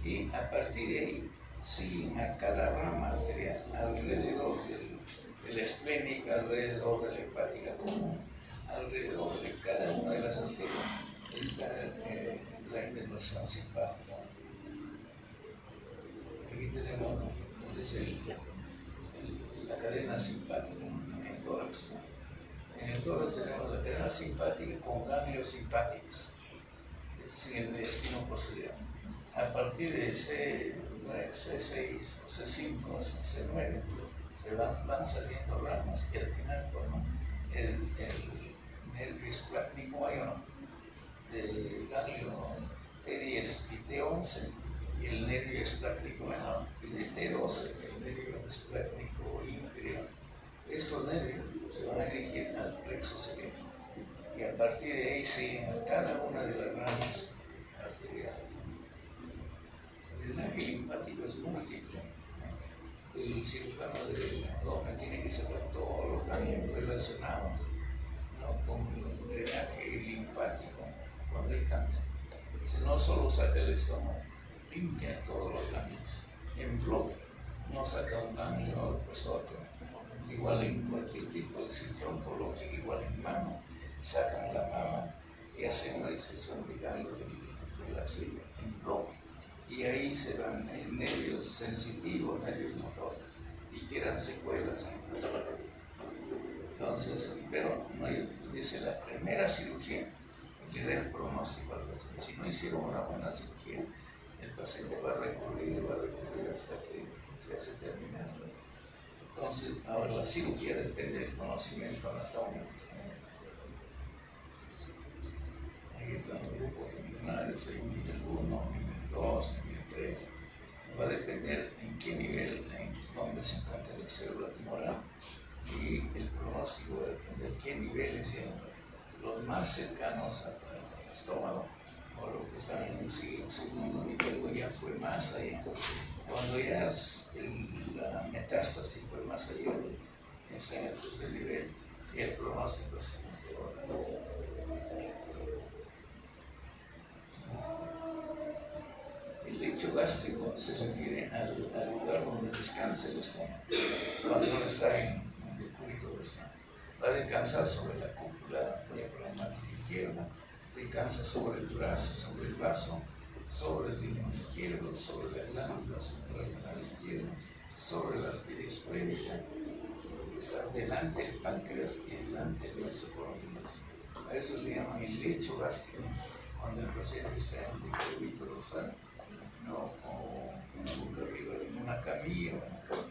Y a partir de ahí, siguen a cada rama arterial alrededor de la esplénica, alrededor de la hepática común, alrededor de cada una de las arterias está la inervación simpática. Aquí tenemos, este es la cadena simpática en el tórax, ¿no? En el tórax tenemos la cadena simpática con ganglios simpáticos. Este es en el mediastino posterior. A partir de C6 o C5 hasta C9 se van saliendo ramas y al final forman el nervio esplácnico mayor del ganglio T10 y T11 y el nervio esplácnico menor, y de T12 el nervio esplácnico inferior. Estos nervios se van a dirigir al plexo celíaco y a partir de ahí siguen a cada una de las ramas arteriales. El drenaje linfático es múltiple. El cirujano del abdomen tiene que saber todos los daños relacionados, ¿no?, con el drenaje linfático cuando hay cáncer. Si no solo saca el estómago, limpia todos los ganglios en bloque, no saca un ganglio después otro. Igual en cualquier tipo de cirugía oncológica, igual en mama, sacan la mama y hacen una disección de ganglios de la axila en bloque. Y ahí se van nervios sensitivos, nervios motores, y quedan secuelas en la salud. Entonces, pero no dice la primera cirugía le da el pronóstico al paciente. Si no hicieron una buena cirugía, el paciente va a recurrir hasta que se hace terminal. Entonces, ahora la cirugía depende del conocimiento anatómico. Ahí están los grupos embrionarios, hay un nivel 1, nivel 2, nivel 3. Va a depender en qué nivel, en dónde se encuentra la célula tumoral, y el pronóstico va a depender de qué niveles sean los más cercanos al estómago, o los que están en un segundo nivel, o ya fue más allá. Cuando ya la metástasis fue más allá, está en el tercer nivel, y el pronóstico es peor. El lecho gástrico se refiere al lugar donde descansa el estómago, cuando no está en decúbito Va a descansar sobre la cúpula diafragmática izquierda, descansa sobre el vaso, sobre el riñón izquierdo, sobre la glándula suprarrenal izquierda, sobre la arteria esplénica. Está delante el páncreas y delante el mesocoronidioso. A eso le llaman el lecho gástrico, cuando el paciente está en decúbito dorsal, no con una boca arriba, en una camilla o en una cama.